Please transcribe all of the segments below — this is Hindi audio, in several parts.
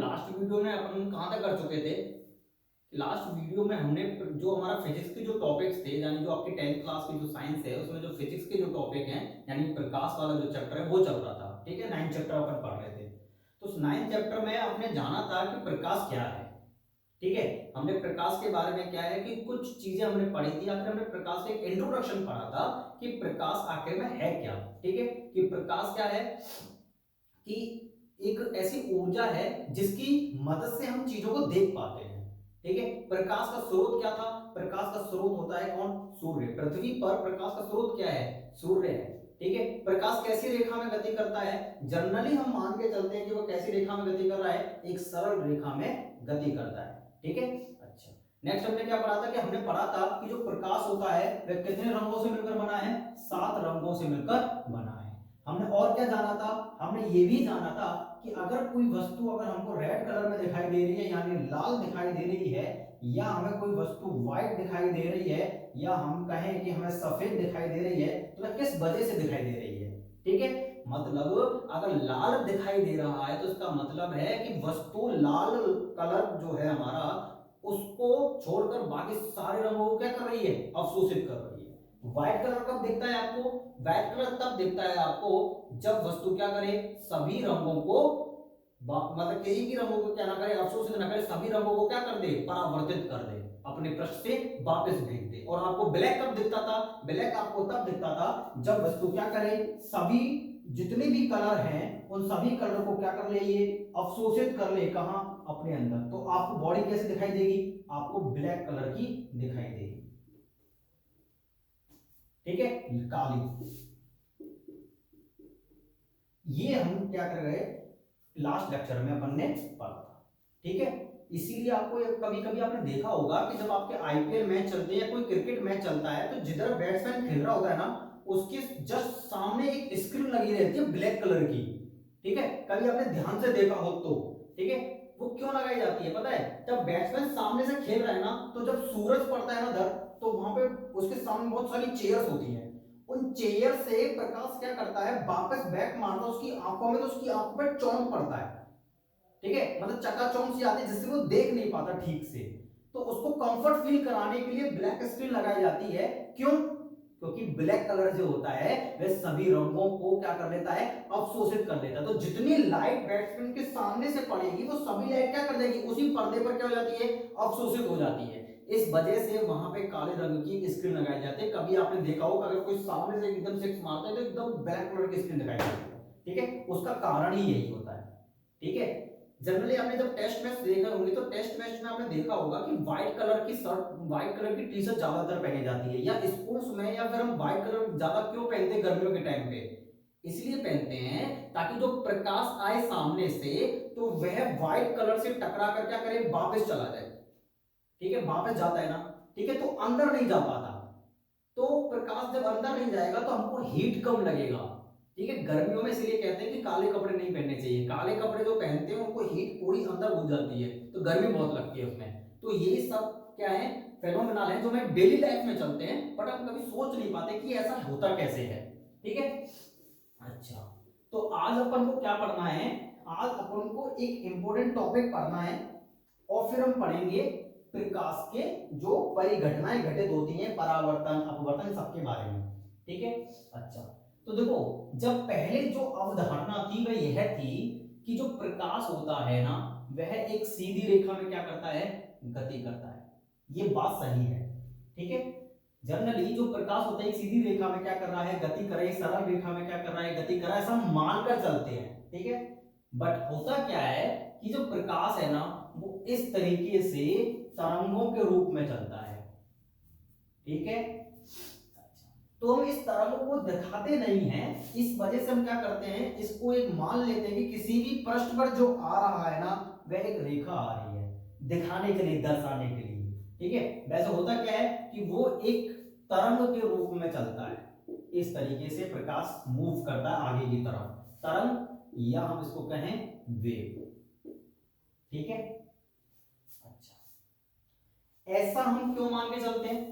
लास्ट वीडियो में अपन कहाँ तक कर चुके थे? लास्ट वीडियो में हमने जो हमारा फिजिक्स के जो टॉपिक्स थे, यानी जो आपकी 10th क्लास की जो साइंस है उसमें जो फिजिक्स के जो टॉपिक हैं, यानी प्रकाश वाला जो चैप्टर है वो चल रहा था। ठीक है, 9th चैप्टर अपन पढ़ रहे थे। तो उस 9th चैप्टर में आपने जाना था कि प्रकाश क्या है। ठीक है, हमने प्रकाश के बारे में क्या है कि कुछ चीजें हमने पढ़ी थी, आखिर हमने प्रकाश का एक इंट्रोडक्शन पढ़ा था कि प्रकाश आखिर में है क्या। ठीक है, कि प्रकाश क्या है कि एक ऐसी ऊर्जा है जिसकी मदद से हम चीजों को देख पाते हैं। ठीक है, प्रकाश का स्रोत क्या था? प्रकाश का स्रोत होता है कौन? सूर्य। पृथ्वी पर प्रकाश का स्रोत क्या है? सूर्य है। ठीक है, प्रकाश कैसी रेखा में गति करता है? जनरली हम मान के चलते हैं कि वो कैसी रेखा में गति कर रहा है? एक सरल रेखा में गति करता है। ठीक है, अच्छा, नेक्स्ट हमने क्या पढ़ा था कि हमने पढ़ा था कि जो प्रकाश होता है वह कितने रंगों से मिलकर बना है? 7 रंगों से मिलकर बना है। हमने और क्या जाना था? हमने ये भी जाना था कि अगर कोई वस्तु अगर हमको रेड कलर में दिखाई दे रही है, यानी लाल दिखाई दे रही है, या हमें कोई वस्तु व्हाइट दिखाई दे रही है, या हम कहें कि हमें सफेद दिखाई दे रही है, तो वह किस वजह से दिखाई दे रही है? ठीक है, मतलब अगर लाल दिखाई दे रहा है तो इसका मतलब है कि वस्तु लाल कलर जो है हमारा, उसको छोड़कर बाकी सारे रंगों को क्या कर रही है? अवशोषित कर रही है। व्हाइट कलर कब दिखता है आपको? व्हाइट कलर तब दिखता है आपको जब वस्तु क्या करे? सभी रंगों को मतलब एक ही रंगों को क्या ना करे? अवशोषित ना करे, सभी रंगों को क्या कर दे? परावर्तित कर दे, अपने पृष्ठ से वापस भेज दे। और आपको ब्लैक कब दिखता था? ब्लैक आपको तब दिखता था जब वस्तु क्या करे? सभी जितने भी कलर हैं उन सभी कलर को क्या कर ले? ये अवशोषित कर ले। कहां? अपने अंदर। तो आपको बॉडी कैसे दिखाई देगी? आपको ब्लैक कलर की दिखाई देगी। ठीक है, काली। ये हम क्या कर गए लास्ट लेक्चर में अपन ने पढ़ा था। ठीक है, इसीलिए आपको कभी कभी आपने देखा होगा कि जब आपके आईपीएल मैच चलते हैं या कोई क्रिकेट मैच चलता है तो जिधर बैट्समैन खेल रहा होता है ना, उसके जस्ट सामने एक स्क्रीन लगी रहती है ब्लैक कलर की। ठीक है, कभी आपने ध्यान से देखा हो तो। ठीक है, वो क्यों लगाई जाती है पता है? जब बैट्समैन सामने से खेल रहा है ना, तो जब सूरज पड़ता है ना उधर, तो वहां पे उसके सामने बहुत सारी चेयर्स होती हैं। उन चेयर से प्रकाश क्या करता है? वापस बैक मारता है उसकी आंखों में, तो उसकी आंखों पर चौंक पड़ता है। ठीक है, मतलब चकाचौंध सी आती है जिससे वो देख नहीं पाता ठीक से। तो उसको कंफर्ट फील कराने के लिए ब्लैक स्क्रीन लगाई जाती है। क्यों? क्योंकि ब्लैक कलर जो होता है वह सभी रंगों को क्या कर लेता है? अवशोषित कर लेता है। तो जितनी लाइट बैट्समैन के सामने से पड़ेगी वो सभी लाइट क्या कर देगी? उसी पर्दे पर क्या हो जाती है? अवशोषित हो जाती है। इस वजह से वहां पे काले रंग की स्क्रीन लगाई जाती है। कभी आपने देखा होगा अगर कोई सामने से एकदम सिक्स मारता है तो एकदम ब्लैक कलर की स्क्रीन दिखाई देती है। ठीक है, उसका कारण ही यही होता है। ठीक है, जनरली आपने जब टेस्ट मैच देखे होंगे तो टेस्ट मैच में आपने देखा होगा कि व्हाइट कलर की शर्ट, व्हाइट कलर की टी शर्ट ज्यादातर पहनी जाती है, या स्कूल्स में, या फिर हम व्हाइट कलर ज्यादा क्यों पहनते हैं गर्मियों के टाइम पे? इसलिए पहनते हैं ताकि जो प्रकाश आए सामने से तो वह व्हाइट कलर से टकरा कर क्या करे? वापस चला जाए। ठीक है, वापस जाता है ना। ठीक है, तो अंदर नहीं जा पाता। तो प्रकाश जब अंदर नहीं जाएगा तो हमको हीट कम लगेगा। ठीक है, गर्मियों में इसलिए कहते हैं कि काले कपड़े नहीं पहनने चाहिए। काले कपड़े जो पहनते हैं उनको हीट पूरी अंदर घुस जाती है, तो गर्मी बहुत लगती है उसमें। तो ये सब क्या है? फेनोमेनल है जो हमें डेली लाइफ में चलते हैं, बट हम कभी सोच नहीं पाते कि ऐसा होता कैसे है। ठीक है, अच्छा, तो आज अपन को क्या पढ़ना है? आज अपन को एक इंपॉर्टेंट टॉपिक पढ़ना है, और फिर हम पढ़ेंगे प्रकाश के जो परिघटनाएं घटित होती हैं, परावर्तन अपवर्तन सबके बारे में। ठीक है, अच्छा, तो देखो, जब पहले जो अवधारणा थी वह यह थी कि जो प्रकाश होता है ना, वह एक सीधी रेखा में क्या करता है? गति करता है। ये बात सही है। ठीक है, जनरली जो प्रकाश होता है एक सीधी रेखा में क्या कर रहा है? गति कर रहा है। सरल रेखा में क्या कर रहा है? गति कर रहा है। ऐसा मानकर चलते हैं। ठीक है, बट होता क्या है कि जो प्रकाश है ना, वो इस तरीके से तरंगों के रूप में चलता है। ठीक है, तो हम इस तरंगों को दिखाते नहीं हैं, इस वजह से हम क्या करते हैं? इसको एक मान लेते हैं कि किसी भी पृष्ठ पर जो आ रहा है ना, वह एक रेखा आ रही है, दिखाने के लिए, दर्शाने के लिए। ठीक है, वैसे होता क्या है कि वो एक तरंग के रूप में चलता है। इस तरीके से प्रकाश मूव करता है आगे की तरफ, तरंग, या हम इसको कहें वेव। ठीक है, अच्छा, ऐसा हम क्यों मान के चलते हैं?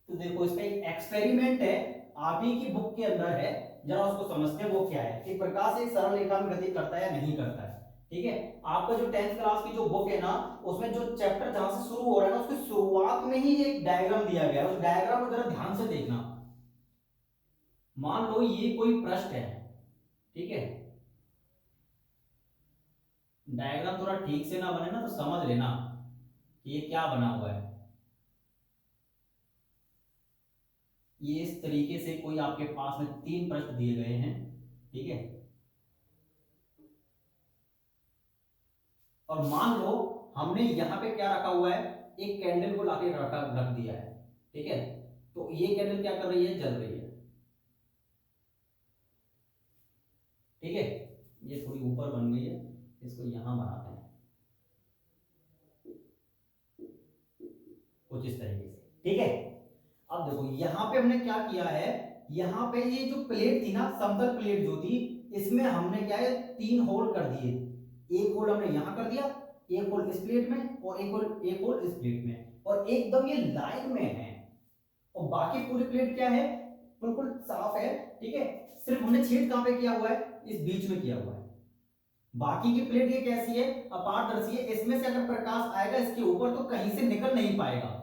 तो देखो, इसका एक एक्सपेरिमेंट है, आप ही की बुक के अंदर है, जरा उसको समझते हैं वो क्या है कि प्रकाश एक सरल रेखा में गति करता है या नहीं करता है। ठीक है, आपका जो 10th क्लास की जो बुक है ना, उसमें जो चैप्टर जहां से शुरू हो रहा है ना, उसकी शुरुआत में ही एक डायग्राम दिया गया है। उस डायग्राम को जरा ध्यान से देखना। मान लो ये कोई पृष्ठ है, ठीक है, डायग्राम थोड़ा ठीक से ना बने ना तो समझ लेना कि ये क्या बना हुआ है। ये इस तरीके से कोई आपके पास में 3 पृष्ठ दिए गए हैं, ठीक है, और मान लो हमने यहाँ पे क्या रखा हुआ है, एक कैंडल को लाके रख दिया है, ठीक है, तो ये कैंडल क्या कर रही है, जल रही है, ठीक है, ये थोड़ी ऊपर बन गई है, इसको यहां बनाते हैं कुछ इस तरीके से, ठीक है। अब देखो यहां पे हमने क्या किया है, यहां पे ये जो प्लेट थी ना, समतल प्लेट जो थी, इसमें हमने क्या है 3 होल कर दिए। एक होल हमने यहां कर दिया, एक होल इस प्लेट में, और एक होल इस प्लेट में, और एकदम ये लाइन में है, और बाकी पूरी प्लेट क्या है, बिल्कुल साफ है, ठीक है। सिर्फ हमने छेद कहां पे किया हुआ है, इस बीच में किया हुआ है। बाकी की प्लेट ये कैसी है, अपारदर्शी है, इसमें से अगर प्रकाश आएगा इसके ऊपर तो कहीं से निकल नहीं पाएगा,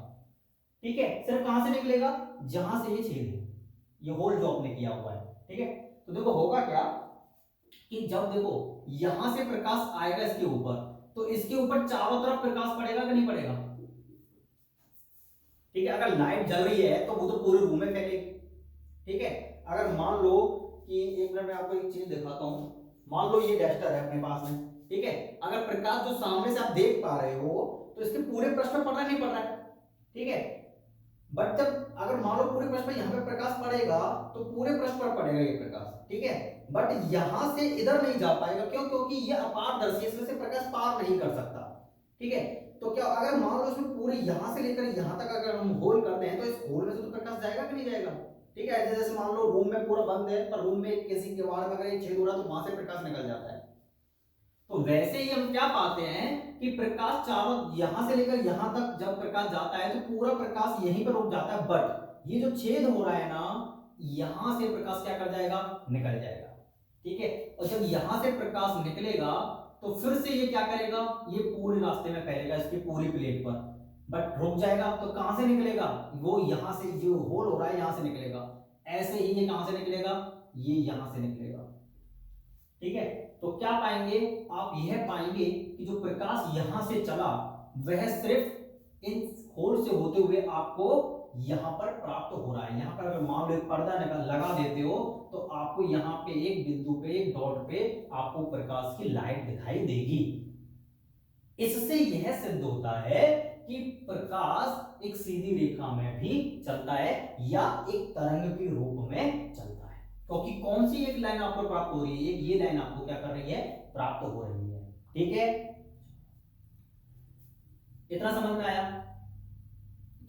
ठीक है। सिर्फ कहां से निकलेगा, जहां से ये छेद है, ये होल जो आपने किया हुआ है, ठीक है। तो देखो होगा क्या कि जब देखो यहां से प्रकाश आएगा इसके ऊपर, तो इसके ऊपर चारों तरफ प्रकाश पड़ेगा कि नहीं पड़ेगा, ठीक है। अगर लाइट जल रही है तो वो तो पूरे रूम में फैलेगी, ठीक है। अगर मान लो कि, एक मिनट में आपको एक चीज दिखाता हूं, मान लो ये डस्टर है अपने पास में, ठीक है, अगर प्रकाश जो सामने से आप देख पा रहे हो तो इसके पूरे पृष्ठ पर पड़ रहा है, नहीं पड़ रहा है, ठीक है। बट जब अगर मान लो पूरे पृष्ठ पर यहां पे प्रकाश पड़ेगा तो पूरे पृष्ठ पर पड़ेगा ये प्रकाश, ठीक है। बट यहां से इधर नहीं जा पाएगा, क्यों, क्योंकि ये अपारदर्शी है, इसमें से प्रकाश पार नहीं कर सकता, ठीक है। तो क्या अगर मान लो इसमें पूरे यहां से लेकर यहां तक अगर हम होल करते हैं तो इस होल में से तो प्रकाश जाएगा कि नहीं जाएगा, ठीक है। जैसे मान लो रूम में पूरा बंद है, पर रूम में किसी दीवार में अगर एक छेद हो रहा है तो वहां से प्रकाश निकल जाता है। तो वैसे ही हम क्या पाते हैं कि प्रकाश चारों यहां से लेकर यहां तक जब प्रकाश जाता है तो पूरा प्रकाश यहीं पर रुक जाता है, बट ये जो छेद हो रहा है ना, यहां से प्रकाश क्या कर जाएगा, निकल जाएगा, ठीक है। और जब यहां से प्रकाश निकलेगा तो फिर से ये क्या करेगा, ये पूरे रास्ते में फैलेगा इसकी पूरी प्लेट पर, बट रुक जाएगा। तो कहां से निकलेगा, वो यहां से जो होल हो रहा है यहां से निकलेगा, ऐसे ही ये कहां से निकलेगा, ये यहां से निकलेगा, ठीक है। तो क्या पाएंगे, आप यह पाएंगे कि जो प्रकाश यहां से चला वह सिर्फ इन होल से होते हुए आपको यहां पर प्राप्त हो रहा है। यहां पर अगर मान लो एक पर्दा लगा देते हो तो आपको यहां पे एक बिंदु पे, एक डॉट पे आपको प्रकाश की लाइट दिखाई देगी। इससे यह सिद्ध होता है कि प्रकाश एक सीधी रेखा में भी चलता है या एक तरंग के रूप में चलता है, क्योंकि कौन सी एक लाइन आपको प्राप्त हो रही है, ये लाइन आपको क्या कर रही है, प्राप्त हो रही है, ठीक है। इतना समझ में आया।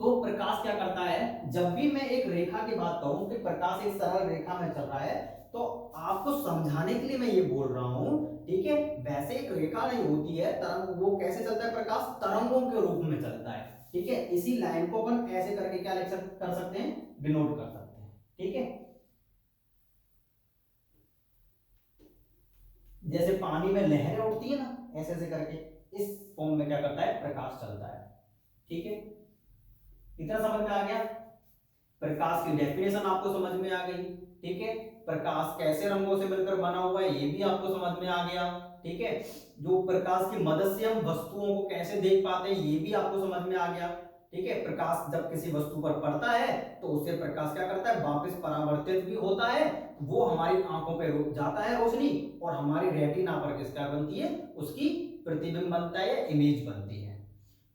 तो प्रकाश क्या करता है, जब भी मैं एक रेखा की बात करूं कि प्रकाश एक सरल रेखा में चल रहा है, तो आपको समझाने के लिए मैं ये बोल रहा हूं, ठीक है। वैसे एक रेखा नहीं होती है, तरंग, वो कैसे चलता है प्रकाश, तरंगों के रूप में चलता है, ठीक है। इसी लाइन को अपन ऐसे करके क्या कर सकते हैं, डिनोट कर सकते हैं, ठीक है। जैसे पानी में लहरें उठती है ना, ऐसे ऐसे करके इस फॉर्म में क्या करता है, प्रकाश चलता है, ठीक है। इतना समझ में आ गया। प्रकाश की डेफिनेशन आपको समझ में आ गई, ठीक है। प्रकाश कैसे रंगों से मिलकर बना हुआ है ये भी आपको समझ में आ गया, ठीक है। जो प्रकाश की मदद से हम वस्तुओं को कैसे देख पाते हैं ये भी आपको समझ में आ गया, ठीक है। प्रकाश जब किसी वस्तु पर पड़ता है तो उससे प्रकाश क्या करता है, वापस परावर्तित भी होता है, वो हमारी आंखों पे रुक जाता है रोशनी, और हमारी रेटिना पर किसका बनती है, उसकी प्रतिबिंब बनता है या इमेज बनती है।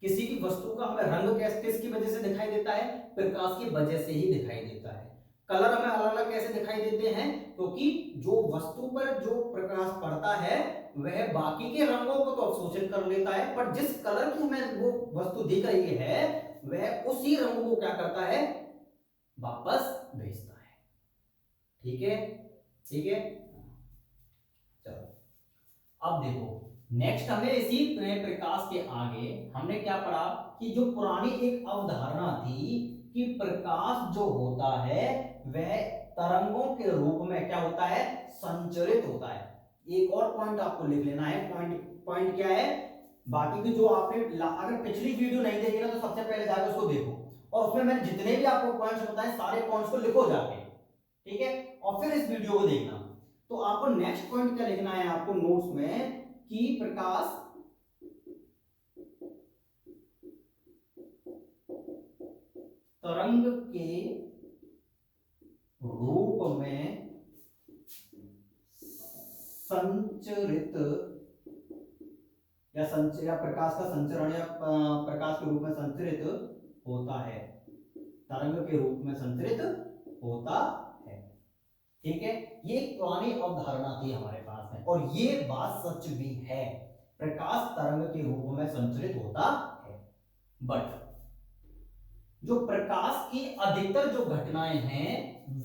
किसी भी वस्तु का हमें रंग किसकी वजह से दिखाई देता है, प्रकाश की वजह से ही दिखाई देता है। कलर हमें अलग अलग कैसे दिखाई देते हैं, क्योंकि जो वस्तु पर जो प्रकाश पड़ता है वह बाकी के रंगों को तो अवशोषित कर लेता है, पर जिस कलर की हमें वो वस्तु दिख रही है वह उसी रंग को क्या करता है, वापस भेजता है, ठीक है, ठीक है। चलो अब देखो नेक्स्ट हमें इसी प्रकाश के आगे हमने क्या पढ़ा कि जो पुरानी एक अवधारणा थी कि प्रकाश जो होता है वह तरंगों के रूप में क्या होता है, संचरित होता है। एक और पॉइंट आपको लिख लेना है। पॉइंट पॉइंट क्या है? बाकी की जो आपने अगर पिछली वीडियो नहीं देखी ना तो सबसे पहले जाकर उसको देखो, और उसमें मैंने जितने भी आपको पॉइंट्स बताए सारे पॉइंट्स को लिखो जाके, ठीक है, और फिर इस वीडियो को देखना। तो आपको नेक्स्ट पॉइंट क्या लिखना है आपको नोट्स में कि प्रकाश तरंग के रूप में संचरित या प्रकाश का संचरण या प्रकाश के रूप में संचरित होता है, तरंग के रूप में संचरित होता है। ठीक है, ये एक पुरानी अवधारणा थी हमारे पास में, और ये बात सच भी है, प्रकाश तरंग के रूप में संचरित होता है। बट जो प्रकाश की अधिकतर जो घटनाएं हैं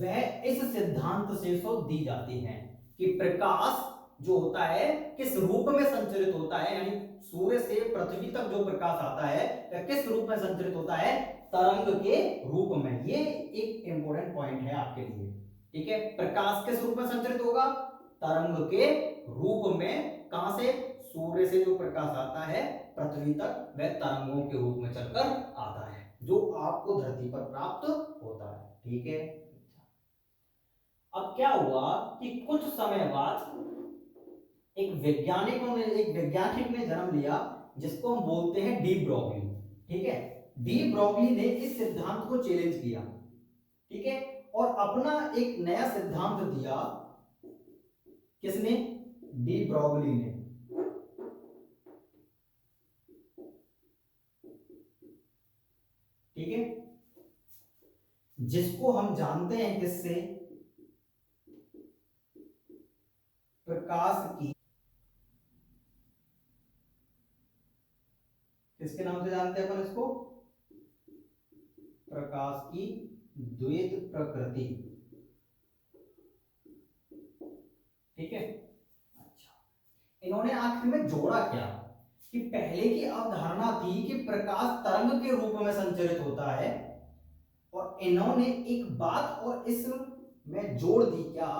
वह इस सिद्धांत से तो दी जाती हैं कि प्रकाश जो होता है किस रूप में संचरित होता है, यानी सूर्य से पृथ्वी तक जो प्रकाश आता है वह किस रूप में संचरित होता है? तरंग के रूप में। ये एक इंपॉर्टेंट पॉइंट है आपके लिए, ठीक है। प्रकाश किस रूप में संचरित होगा? तरंग के रूप में। कहां से? सूर्य से जो प्रकाश आता है पृथ्वी तक वह तरंगों के रूप में चलकर आता है, जो आपको धरती पर प्राप्त होता है, ठीक है। अब क्या हुआ कि कुछ समय बाद एक वैज्ञानिक ने जन्म लिया जिसको हम बोलते हैं डी ब्रोगली, ठीक है। डी ब्रोगली ने इस सिद्धांत को चैलेंज किया, ठीक है, और अपना एक नया सिद्धांत दिया। किसने? डी ब्रोगली ने। ठीक है, जिसको हम जानते हैं किससे? प्रकाश की, किसके नाम से जानते हैं अपन इसको? प्रकाश की द्वैत प्रकृति, ठीक है। अच्छा, इन्होंने आखिर में जोड़ा क्या कि पहले की अवधारणा थी कि प्रकाश तरंग के रूप में संचरित होता है, और इन्होंने एक बात और इसमें जोड़ दी क्या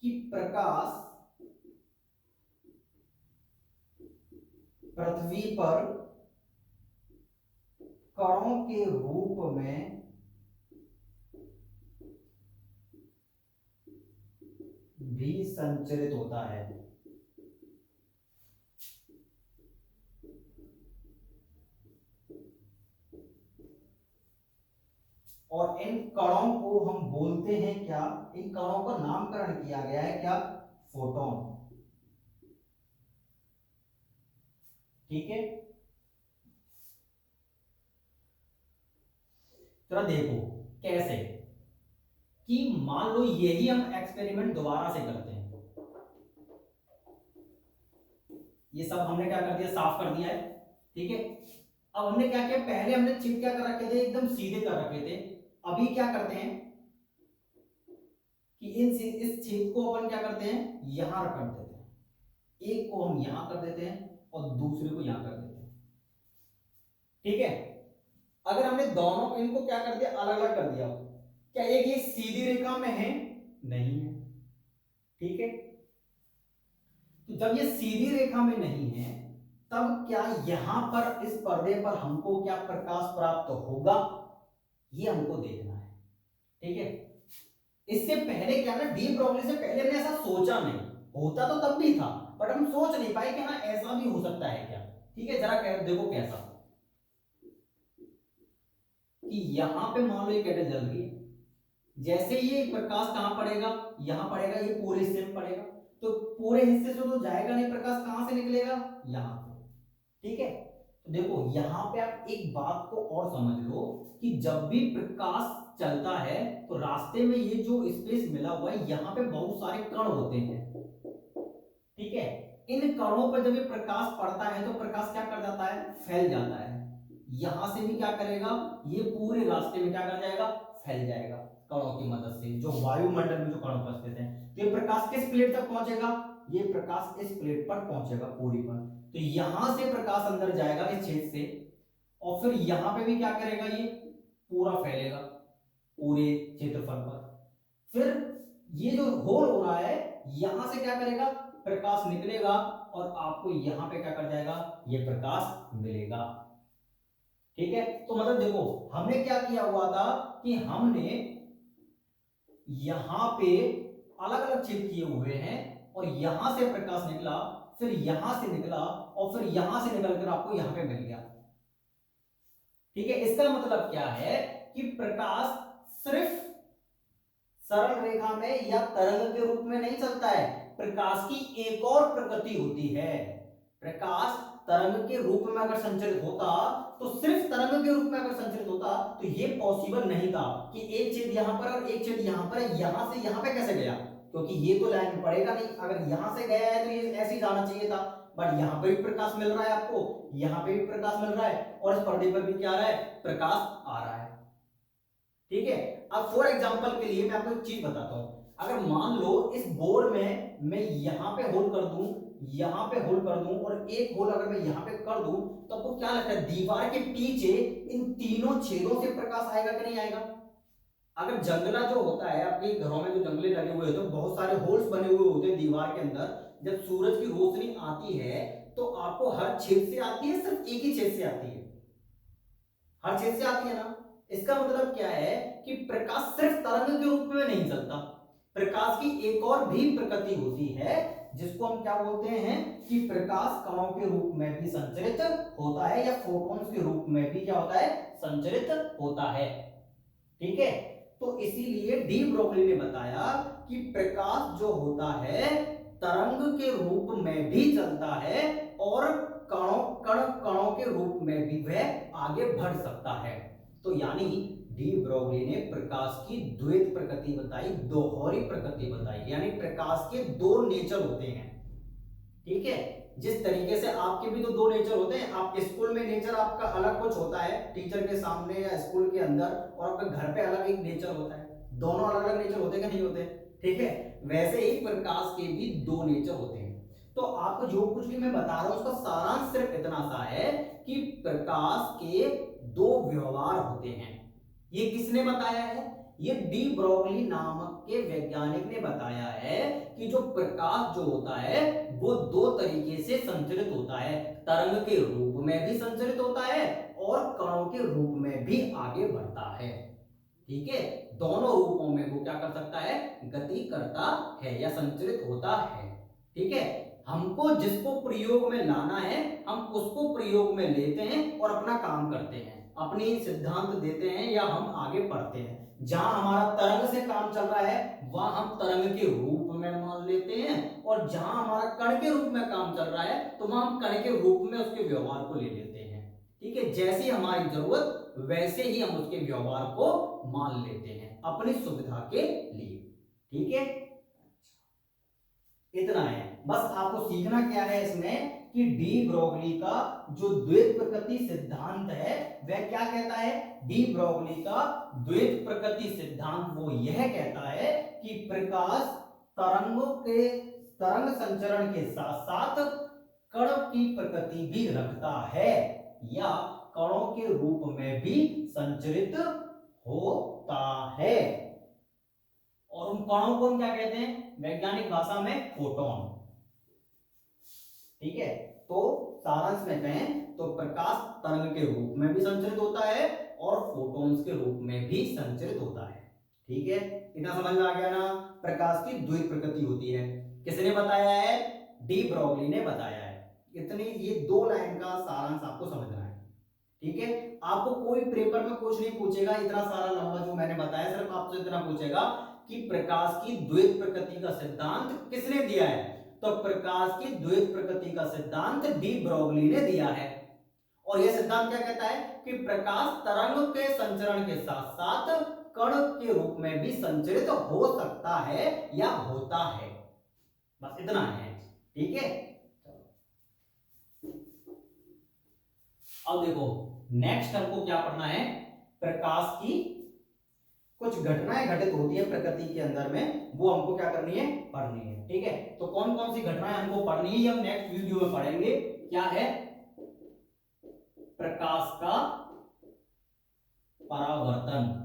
कि प्रकाश पृथ्वी पर कणों के रूप में भी संचरित होता है। और इन कणों को हम बोलते हैं क्या? इन कणों का नामकरण किया गया है क्या? फोटोन, ठीक है। जरा देखो कैसे, कि मान लो यही हम एक्सपेरिमेंट दोबारा से करते हैं। ये सब हमने क्या कर दिया? साफ कर दिया है, ठीक है। अब हमने क्या किया? पहले हमने चिप क्या कर रखे थे? एकदम सीधे कर रखे थे। अभी क्या करते हैं कि इस छेद को अपन क्या करते हैं? यहां रख देते हैं। एक को हम यहां कर देते हैं और दूसरे को यहां कर देते हैं, ठीक है। अगर हमने दोनों इनको क्या कर दिया? अलग अलग कर दिया, क्या एक ये सीधी रेखा में है? नहीं है, ठीक है। तो जब ये सीधी रेखा में नहीं है तब क्या यहां पर इस पर्दे पर हमको क्या प्रकाश प्राप्त होगा? ये हमको देखना है, ठीक है। इससे पहले क्या ना, डी ब्रोगली से पहले हमने ऐसा सोचा नहीं, होता तो तब भी था बट हम सोच नहीं पाए कि हाँ ऐसा भी हो सकता है क्या, ठीक है। जरा देखो कैसा, कि यहां पे मान लो ये कैंडल जल रही है, जैसे ये प्रकाश कहां पड़ेगा? यहां पड़ेगा, ये पूरे हिस्से में पड़ेगा, तो पूरे हिस्से से तो जाएगा नहीं प्रकाश, कहां से निकलेगा? यहां से, ठीक है। तो देखो यहां पे आप एक बात को और समझ लो कि जब भी प्रकाश चलता है तो रास्ते में ये जो स्पेस मिला हुआ है यहां पे बहुत सारे कण होते हैं, ठीक है। इन कणों पर जब ये प्रकाश पड़ता है तो प्रकाश क्या कर जाता है? फैल जाता है। यहां से भी क्या करेगा? ये पूरे रास्ते में क्या कर जाएगा? फैल जाएगा कणों की मदद से, जो वायुमंडल में जो कण उपस्थित हैं। तो ये प्रकाश किस प्लेट तक पहुंचेगा? ये प्रकाश इस प्लेट पर पहुंचेगा पूरी पर। तो यहां से प्रकाश अंदर जाएगा इस छेद से, और फिर यहां पे भी क्या करेगा? ये पूरा फैलेगा पूरे क्षेत्रफल पर। फिर ये जो होल हो रहा है यहां से क्या करेगा? प्रकाश निकलेगा और आपको यहां पे क्या कर जाएगा, ये प्रकाश मिलेगा। ठीक है, तो मतलब देखो हमने क्या किया हुआ था कि हमने यहां पे अलग अलग छेद किए हुए हैं और यहां से प्रकाश निकला, फिर यहां से निकला और फिर यहां से निकलकर आपको यहां पे मिल गया। ठीक है, इसका मतलब क्या है कि प्रकाश सिर्फ सरल रेखा में या तरंग के रूप में नहीं चलता है, प्रकाश की एक और प्रकृति होती है। प्रकाश तरंग के रूप में अगर संचरित होता, तो सिर्फ तरंग के रूप में अगर संचरित होता तो यह पॉसिबल नहीं था कि एक छेद यहां पर और एक छेद यहां पर, यहां से यहां पे कैसे गया, क्योंकि ये तो लाइन में पड़ेगा नहीं। अगर यहां से गया है तो ये ऐसे ही जाना चाहिए था, बट यहां पर भी प्रकाश मिल रहा है आपको, यहां पे भी प्रकाश मिल रहा है और इस पर्दे पर भी क्या आ रहा है, प्रकाश आ रहा है। ठीक है, अब फॉर एग्जांपल के लिए मैं आपको एक चीज बताता हूं। अगर मान लो इस बोर्ड में मैं यहां पे होल कर दूं, यहां पे होल कर दूं और एक होल अगर मैं यहां पे कर दूं, तो आपको क्या लगता है दीवार के पीछे इन तीनों छेदों से प्रकाश आएगा कि नहीं आएगा? अगर जंगला जो होता है, आपके घरों में जो जंगले लगे हुए होते हैं, बहुत सारे होल्स बने हुए होते हैं दीवार के अंदर, जब सूरज की रोशनी आती है तो आपको हर छेद से आती है, सिर्फ एक ही छेद से आती है, हर छेद से आती है ना। इसका मतलब क्या है कि प्रकाश सिर्फ तरंग के रूप में नहीं चलता, प्रकाश की एक और भी प्रकृति होती है जिसको हम क्या बोलते हैं कि प्रकाश कणों के रूप में भी संचरित होता है या फोटॉन्स के रूप में भी क्या होता है, संचरित होता है। ठीक है, तो इसीलिए डी ब्रोगली ने बताया कि प्रकाश जो होता है तरंग के रूप में भी चलता है और कणों के रूप में भी वह आगे बढ़ सकता है। तो यानी डी ब्रोगली ने प्रकाश की द्वैत प्रकृति बताई, दोहरी प्रकृति बताई, यानी प्रकाश के दो नेचर होते हैं। ठीक है, जिस तरीके से आपके भी तो दो नेचर होते हैं, आप स्कूल में नेचर आपका अलग कुछ होता है टीचर के सामने या स्कूल के अंदर, और आपके घर पे अलग एक नेचर होता है, दोनों अलग अलग नेचर होते हैं कि नहीं होते? ठीक है, वैसे ही प्रकाश के भी दो नेचर होते हैं। तो आपको जो कुछ भी मैं बता रहा हूं उसका सारांश सिर्फ इतना सा है कि प्रकाश के दो व्यवहार होते हैं। ये किसने बताया है? ये डी ब्रोगली नामक के वैज्ञानिक ने बताया है कि जो प्रकाश जो होता है वो दो तरीके से संचरित होता है, तरंग के रूप में भी संचरित होता है और कणों के रूप में भी आगे बढ़ता है। ठीक है, दोनों रूपों में वो क्या कर सकता है, गति करता है या संचरित होता है। ठीक है, हमको जिसको प्रयोग में लाना है हम उसको प्रयोग में लेते हैं और अपना काम करते हैं, अपनी सिद्धांत देते हैं या हम आगे बढ़ते हैं। जहां हमारा तरंग से काम चल रहा है वहां हम तरंग के रूप में मान लेते हैं, और जहां हमारा कण के रूप में काम चल रहा है तो वहां हम कण के रूप में उसके व्यवहार को ले लेते हैं। ठीक है, जैसी हमारी जरूरत वैसे ही हम उसके व्यवहार को मान लेते हैं अपनी सुविधा के लिए। ठीक है, इतना है बस। आपको सीखना क्या है इसमें कि डी ब्रोगली का जो द्वैत प्रकृति सिद्धांत है वह क्या कहता है। डी ब्रोगली का द्वैत प्रकृति सिद्धांत वो यह कहता है कि प्रकाश तरंग संचरण के साथ साथ कण की प्रकृति भी रखता है या कणों के रूप में भी संचरित होता है, और उन कणों को हम क्या कहते हैं वैज्ञानिक भाषा में, फोटोन। ठीक है, तो सारांश में कहें तो प्रकाश तरंग के रूप में भी संचरित होता है और फोटॉन्स के रूप में भी संचरित होता है। ठीक है, इतना समझ में आ गया ना। प्रकाश की द्वैत प्रकृति होती है, किसने बताया है, डी ब्रोगली ने बताया है। इतनी ये दो लाइन का सारांश आपको समझना है। ठीक है, आपको कोई पेपर में कुछ नहीं पूछेगा इतना सारा लंबा जो मैंने बताया, सिर्फ आपसे इतना पूछेगा कि प्रकाश की द्वैत प्रकृति का सिद्धांत किसने दिया है, तो प्रकाश की द्वैत प्रकृति का सिद्धांत डी ब्रोगली ने दिया है। और यह सिद्धांत क्या कहता है कि प्रकाश तरंग के संचरण के साथ साथ कण के रूप में भी संचरित हो सकता है या होता है, बस इतना है। ठीक है, अब देखो नेक्स्ट हमको क्या पढ़ना है, प्रकाश की कुछ घटनाएं घटित होती है प्रकृति के अंदर में, वो हमको क्या करनी है, पढ़नी है। ठीक है, तो कौन कौन सी घटनाएं हमको पढ़नी है ये हम नेक्स्ट वीडियो में पढ़ेंगे। क्या है, प्रकाश का परावर्तन।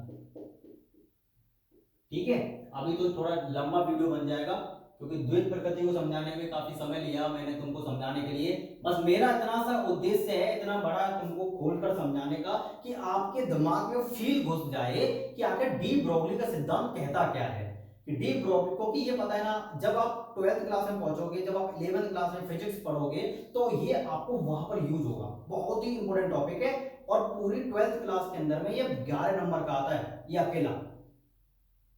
ठीक है, अभी तो थोड़ा लंबा वीडियो बन जाएगा, क्योंकि द्वैत प्रकृति को समझाने में काफी समय लिया मैंने तुमको समझाने के लिए। बस मेरा इतना सा उद्देश्य है, इतना बड़ा तुमको खोलकर समझाने का कि आपके दिमाग में फील घुस जाए कि आखिर डी ब्रोगली का सिद्धांत कहता क्या है। कि डी ब्रोगली, क्योंकि ये पता है ना, जब आप 12th क्लास में पहुंचोगे, जब आप 11th क्लास में फिजिक्स पढ़ोगे, तो ये आपको वहां पर यूज होगा। बहुत ही इंपॉर्टेंट टॉपिक है और पूरी 12th क्लास के अंदर में ये 11 नंबर का आता है ये अकेला।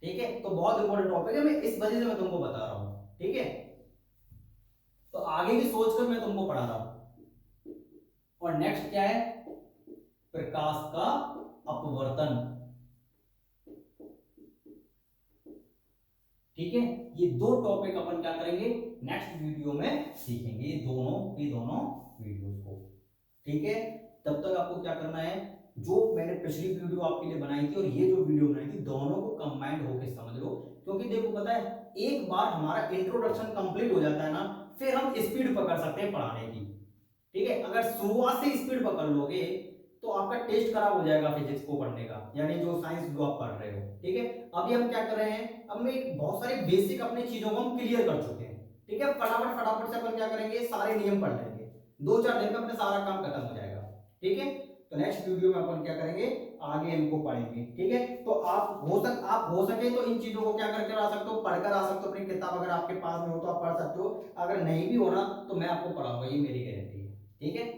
ठीक है, तो बहुत इंपॉर्टेंट टॉपिक है, मैं इस वजह से मैं तुमको बता रहा हूं। ठीक है, तो आगे की सोचकर मैं तुमको पढ़ा रहा हूं। और नेक्स्ट क्या है, प्रकाश का अपवर्तन। ठीक है, ये दो टॉपिक अपन क्या करेंगे नेक्स्ट वीडियो में सीखेंगे, ये दोनों वीडियोस को। ठीक है, तब तक आपको क्या करना है, जो मैंने पिछली वीडियो आपके लिए बनाई थी और ये जो वीडियो बनाई थी, दोनों को कंबाइंड होकर समझ लो। क्योंकि देखो पता है, एक बार हमारा इंट्रोडक्शन कंप्लीट हो जाता है ना, फिर हम स्पीड पकड़ सकते हैं पढ़ाने की। ठीक है, अगर शुरुआत से स्पीड पकड़ लोगे तो आपका टेस्ट खराब हो जाएगा फिजिक्स को पढ़ने का, यानी जो साइंस जो आप पढ़ रहे हो। ठीक है, अभी हम क्या कर रहे हैं, अब में बहुत सारे बेसिक अपनी चीजों को हम क्लियर कर चुके हैं। ठीक है, फटाफट फटाफट से अपन क्या करेंगे, सारे नियम पढ़ लेंगे, 2-4 दिन में अपना सारा काम खत्म हो जाएगा। ठीक है, तो नेक्स्ट वीडियो में अपन क्या करेंगे, आगे इनको पढ़ेंगे। ठीक है, तो आप हो सके तो इन चीजों को क्या करके आ सकते हो, पढ़कर आ सकते हो। अपनी किताब अगर आपके पास में हो तो आप पढ़ सकते हो, अगर नहीं भी हो ना तो मैं आपको पढ़ाऊंगा, ये मेरी गारंटी है। ठीक है।